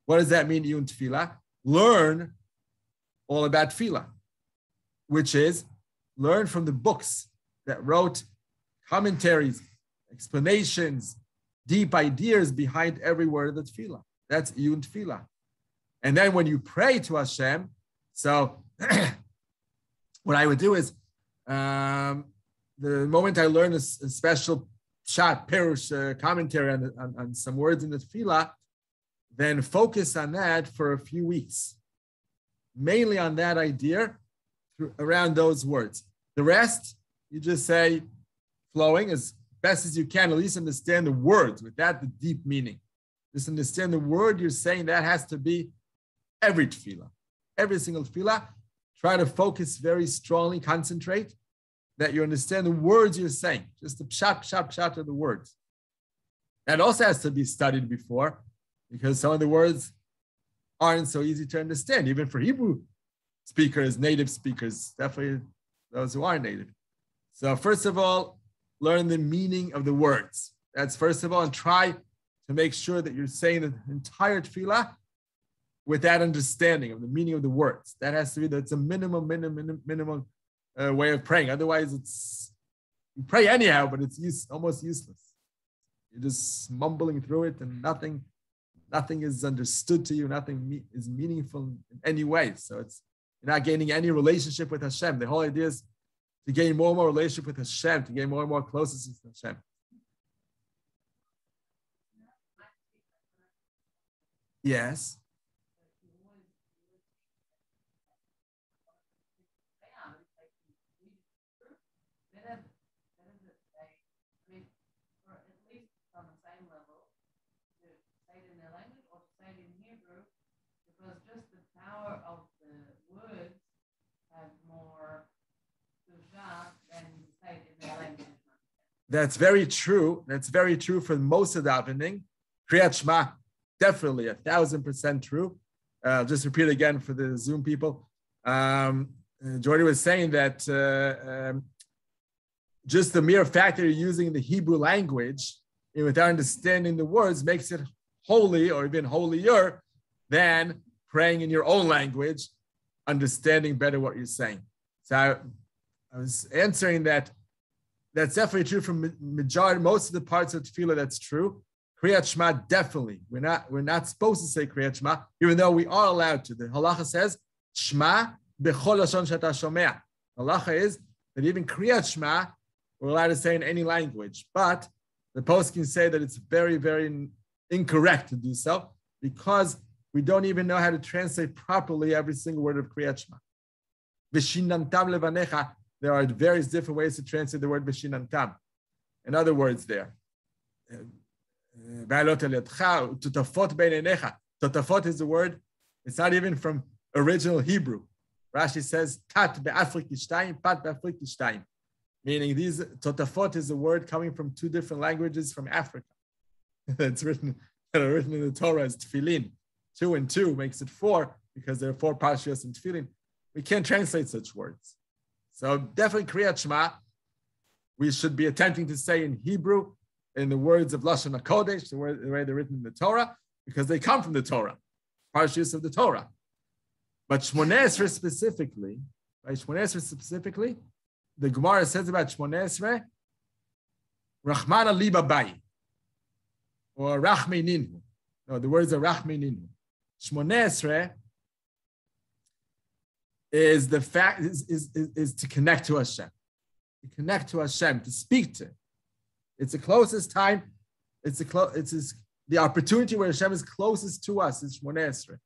What does that mean, Iyun Tefillah? Learn all about Tefillah, which is learn from the books that wrote commentaries, explanations, deep ideas behind every word of the Tefillah. That's Iyun Tefillah. And then when you pray to Hashem, so what I would do is, the moment I learn a special Pshat, Perush, commentary on some words in the Tefillah, then focus on that for a few weeks. Mainly on that idea, around those words. The rest, you just say, flowing as best as you can, at least understand the words without the deep meaning. Just understand the word you're saying. That has to be every tefillah. Every single tefillah. Try to focus very strongly, concentrate, that you understand the words you're saying. Just the pshat of the words. That also has to be studied before, because some of the words aren't so easy to understand, even for Hebrew speakers, native speakers, definitely those who are native. So first of all, learn the meaning of the words. That's first of all, and try to make sure that you're saying the entire tefillah with that understanding of the meaning of the words. That has to be, that's a minimum way of praying. Otherwise, you pray anyhow, but it's almost useless. You're just mumbling through it, and nothing is understood to you. Nothing is meaningful in any way. So you're not gaining any relationship with Hashem. The whole idea is to gain more and more relationship with Hashem, to gain more and more closeness with Hashem. Yes. Because just the power of the words have more suja than to say it in their language. That's very true. That's very true for most of davening. Kriyat Shema, definitely 1,000% true. I'll just repeat again for the Zoom people. Jordy was saying that just the mere fact that you're using the Hebrew language without understanding the words makes it holy, or even holier than praying in your own language, understanding better what you're saying. So I was answering that that's definitely true for majority, most of the parts of Tefillah. That's true. Kriyat Shema, definitely. We're not supposed to say Kriyat Shema, even though we are allowed to. The halacha says Shema bechol lashon sheta shomea. Halacha is that even Kriyat Shema we're allowed to say in any language, but the post can say that it's very, very incorrect to do so because we don't even know how to translate properly every single word of Kriyat Shema. V'shinantam levanecha, there are various different ways to translate the word v'shinantam. In other words, there. Totafot is the word, it's not even from original Hebrew. Rashi says, tat be'afrik tishtayim, pat be'afrik tishtayim. Meaning these, totafot is a word coming from two different languages from Africa. It's written in the Torah as tefillin. 2 and 2 makes it 4 because there are 4 parshas in tefillin. We can't translate such words. So definitely Kriyat Shema, we should be attempting to say in Hebrew, in the words of Lashon HaKodesh, the way they're written in the Torah, because they come from the Torah, parshas of the Torah. But Shmoneh Esreh specifically, the Gemara says about Shmoneh Esreh, Rachmana liba bai, or Rachmeininu. No, the words are Rachmeininu. Shmoneh Esreh is the fact is to connect to Hashem, to speak to. It's the closest time. It's the opportunity where Hashem is closest to us. Is Shmoneh Esreh,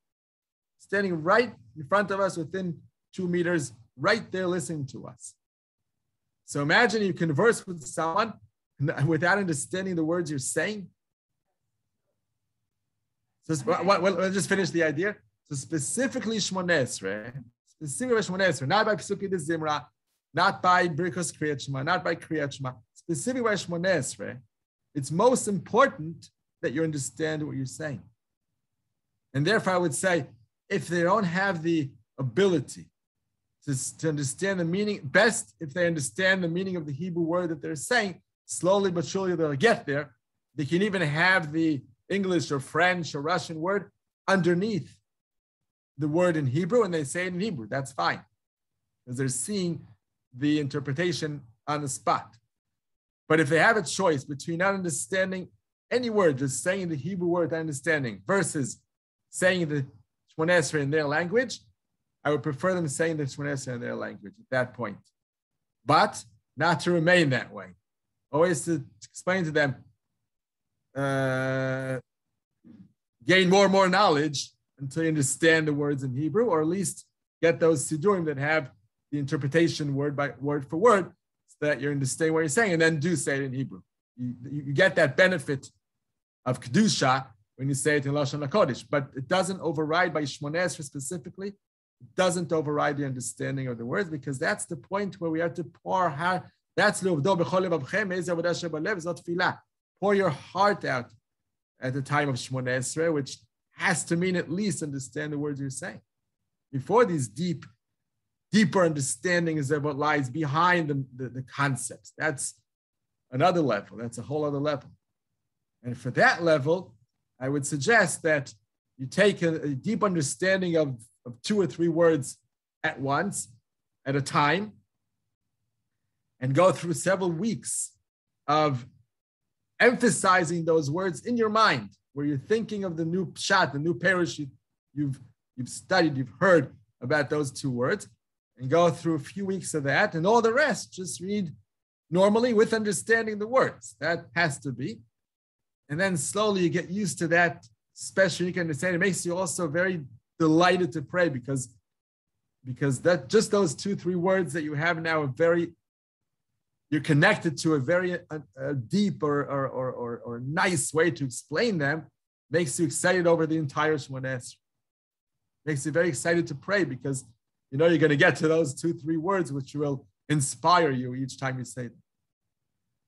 standing right in front of us, within 2 meters, right there, listening to us. So imagine you converse with someone without understanding the words you're saying. So let's just finish the idea. So specifically Shmoneh Esreh, not by Pesukei de Zimra, not by Birkos Kriyat Shema, not by Kriyat Shema, specifically by Shmoneh Esreh, it's most important that you understand what you're saying. And therefore I would say, if they don't have the ability to understand the meaning, best if they understand the meaning of the Hebrew word that they're saying, slowly but surely they'll get there. They can even have the English or French or Russian word underneath the word in Hebrew, and they say it in Hebrew. That's fine, because they're seeing the interpretation on the spot. But if they have a choice between not understanding any word, just saying the Hebrew word understanding, versus saying the Shmoneh Esreh in their language, I would prefer them saying the Shmoneh Esreh in their language at that point. But not to remain that way. Always to explain to them, gain more and more knowledge until you understand the words in Hebrew, or at least get those sidurim that have the interpretation word by word for word, so that you understand what you're saying, and then do say it in Hebrew. You get that benefit of Kedusha when you say it in Lashon HaKodesh, but it doesn't override, by Shmoneh Esreh specifically, it doesn't override the understanding of the words, because that's the point where we have to pour heart. That's pour your heart out at the time of Shmoneh Esreh, which has to mean at least understand the words you're saying. Before these deeper understandings of what lies behind the concepts. That's another level. That's a whole other level. And for that level, I would suggest that you take a deep understanding of 2 or 3 words at once, at a time, and go through several weeks of emphasizing those words in your mind, where you're thinking of the new pshat, the new parish you've studied, you've heard about those 2 words, and go through a few weeks of that, and all the rest, just read normally with understanding the words. That has to be. And then slowly you get used to that special unique understanding. It makes you also very delighted to pray because that just those 2-3 words that you have now you're connected to a very deep or nice way to explain them, makes you excited over the entire Shmoneh Esreh. Makes you very excited to pray because you know you're going to get to those 2-3 words which will inspire you each time you say them.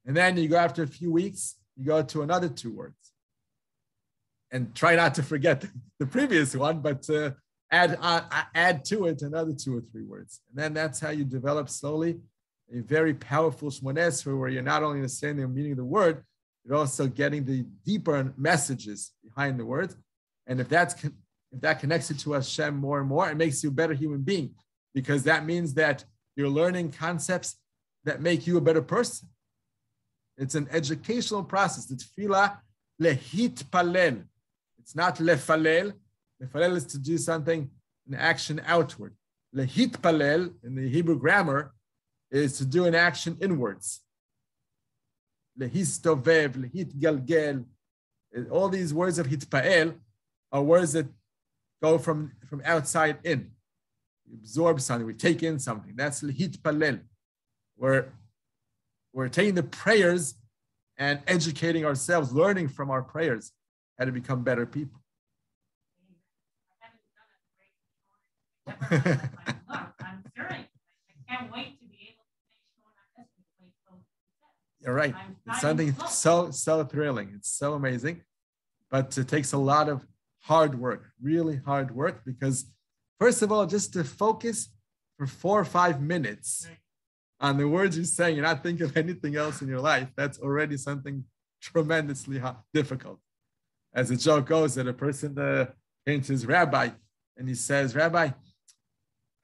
And then you go after a few weeks, you go to another 2 words. And try not to forget the previous one, but add to it another 2 or 3 words. And then that's how you develop slowly a very powerful Shmoneh Esreh, where you're not only understanding the meaning of the word, you're also getting the deeper messages behind the words. And if that connects you to Hashem more and more, it makes you a better human being, because that means that you're learning concepts that make you a better person. It's an educational process. The tefillah lehitpalel. It's not lefalel. Lefalel is to do something, an action outward. Lehitpalel in the Hebrew grammar is to do an action inwards. Lehistovev, lehitgalgel. All these words of hitpael are words that go from outside in. We absorb something, we take in something. That's lehitpalel. We're taking the prayers and educating ourselves, learning from our prayers how to become better people. I'm serious. I can't wait to be able to finish Shmoneh Esreh. You're right. It's something so thrilling. It's so amazing. But it takes a lot of hard work, really hard work, because first of all, just to focus for 4 or 5 minutes on the words you're saying, you're not thinking of anything else in your life, that's already something tremendously difficult. As the joke goes, that a person came to his rabbi and he says, Rabbi,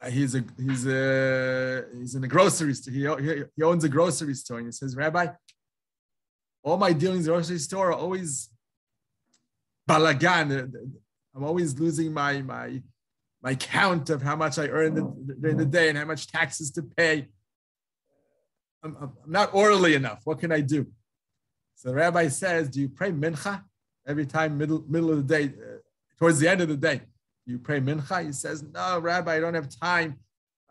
he's in a grocery store. He owns a grocery store. And he says, Rabbi, all my dealings in the grocery store are always balagan. I'm always losing my count of how much I earned during the day and how much taxes to pay. I'm not orderly enough. What can I do? So the rabbi says, do you pray mincha every time middle of the day, towards the end of the day? Do you pray mincha? He says, no, Rabbi, I don't have time.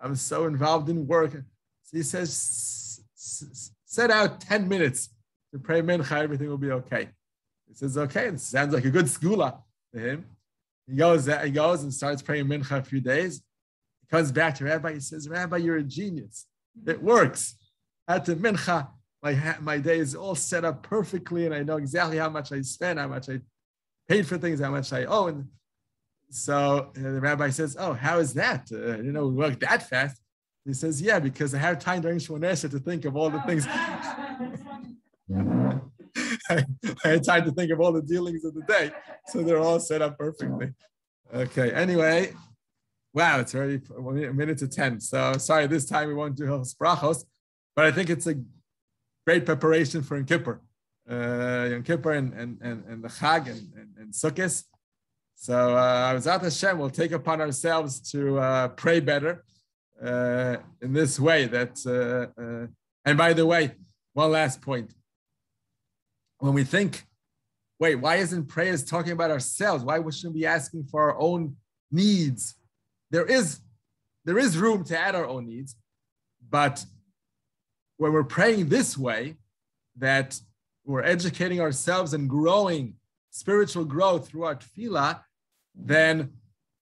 I'm so involved in work. So he says, set out 10 minutes to pray mincha. Everything will be okay. He says, okay, this sounds like a good skula to him. He goes and starts praying mincha a few days. He comes back to Rabbi. He says, Rabbi, you're a genius. It works. At the mincha, my day is all set up perfectly, and I know exactly how much I spent, how much I paid for things, how much I owe. And so the rabbi says, oh, how is that? We work that fast. He says, yeah, because I have time during Shmoneh Esreh to think of all the things. I had time to think of all the dealings of the day, so they're all set up perfectly. Okay, anyway, wow, it's already a minute to 10. So sorry, this time we won't do brachos, but I think it's a great preparation for Yom Kippur. Yom Kippur and the Chag and Sukkot. So B'ezrat Hashem, we'll take upon ourselves to pray better in this way. And by the way, one last point. When we think, wait, why isn't prayers talking about ourselves? Why shouldn't we be asking for our own needs? There is room to add our own needs, but when we're praying this way, that we're educating ourselves and growing spiritual growth through our tefillah, then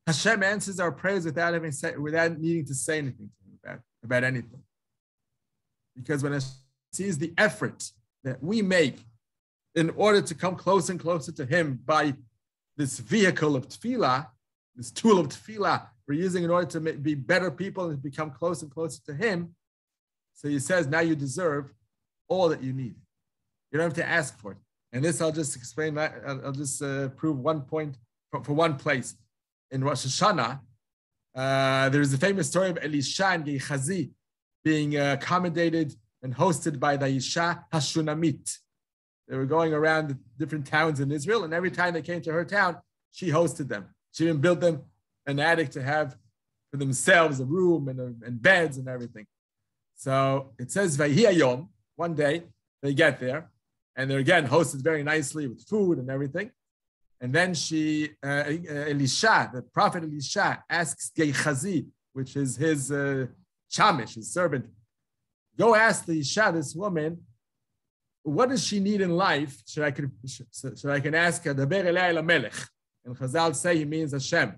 Hashem answers our prayers without needing to say anything to him about anything. Because when Hashem sees the effort that we make in order to come closer and closer to him by this vehicle of tefillah, this tool of tefillah we're using in order to be better people and become closer and closer to him, so he says, now you deserve all that you need. You don't have to ask for it. And this I'll just explain, I'll just prove one point for one place. In Rosh Hashanah, there is a famous story of Elisha and Gehazi being accommodated and hosted by the Isha Hashunamit. They were going around the different towns in Israel, and every time they came to her town, she hosted them. She even built them an attic to have for themselves a room and beds and everything. So it says, Vayhi Hayom, one day they get there, and they're again hosted very nicely with food and everything. And then Elisha, the prophet Elisha, asks Gehazi, which is his shamish, his servant, go ask the Isha, this woman, what does she need in life? So I can ask her, Daber elai el melech. And Chazal say he means Hashem.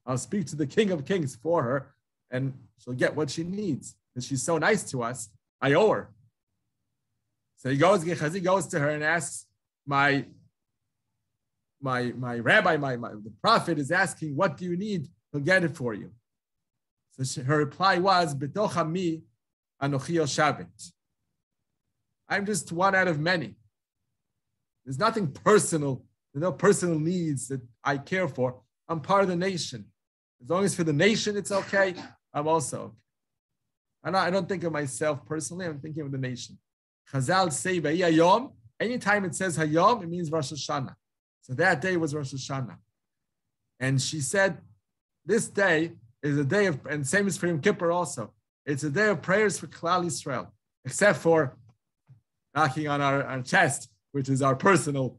I'll speak to the King of Kings for her, and she'll get what she needs. And she's so nice to us, I owe her. So Gehazi goes to her and asks, my rabbi, the prophet is asking, what do you need? He'll get it for you. So her reply was, Betoch ami anochi yoshavet. I'm just one out of many. There's nothing personal. There's no personal needs that I care for. I'm part of the nation. As long as for the nation it's okay, I'm also okay. I don't think of myself personally. I'm thinking of the nation. Chazal say Vayhi Hayom. Anytime it says Hayom, it means Rosh Hashanah. So that day was Rosh Hashanah. And she said, this day is a day of, and same as for Yom Kippur also, it's a day of prayers for Klal Yisrael, except for knocking on our chest, which is our personal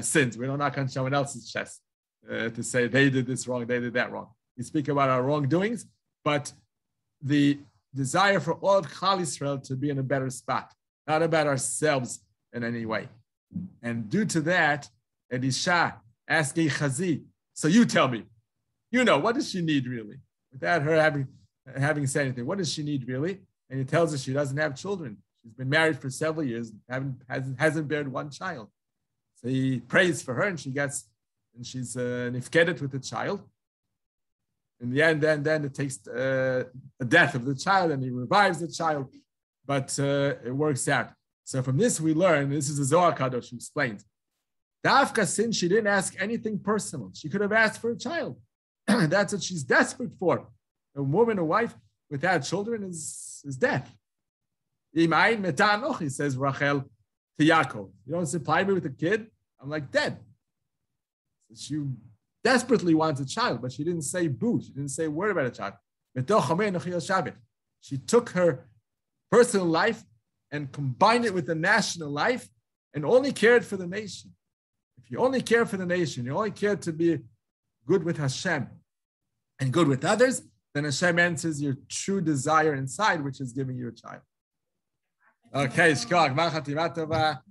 sins. We don't knock on someone else's chest to say they did this wrong, they did that wrong. We speak about our wrongdoings, but the desire for all of Klal Yisrael to be in a better spot, not about ourselves in any way. And due to that, Elisha asked Gehazi, so you tell me, what does she need really? Without her having said anything, what does she need really? And he tells her she doesn't have children. She's been married for several years, hasn't bared one child. So he prays for her, and she's nifkedet with the child. In the end, then it takes the death of the child, and he revives the child, but it works out. So from this we learn, this is the Zohar Kadosh who explains, Dafka, since she didn't ask anything personal, she could have asked for a child. That's what she's desperate for. A woman, a wife without children is death. He says Rachel to Yaakov, you don't supply me with a kid, I'm like dead. So she desperately wants a child, but she didn't say boo. She didn't say a word about a child. She took her personal life and combined it with the national life and only cared for the nation. If you only care for the nation, you only care to be good with Hashem and good with others, then Hashem answers your true desire inside, which is giving you a child. Okay, Shkoch, Gmar Chatima Tova,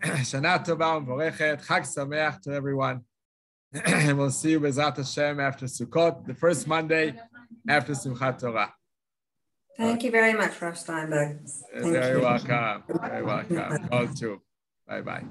Shana Tova, M'vorechet, Chag Sameach to everyone. And we'll see you B'ezrat Hashem after Sukkot, the first Monday after Simchat Torah. Thank you very much, Rav Steinberg. Very welcome. Very welcome. All too. Bye-bye.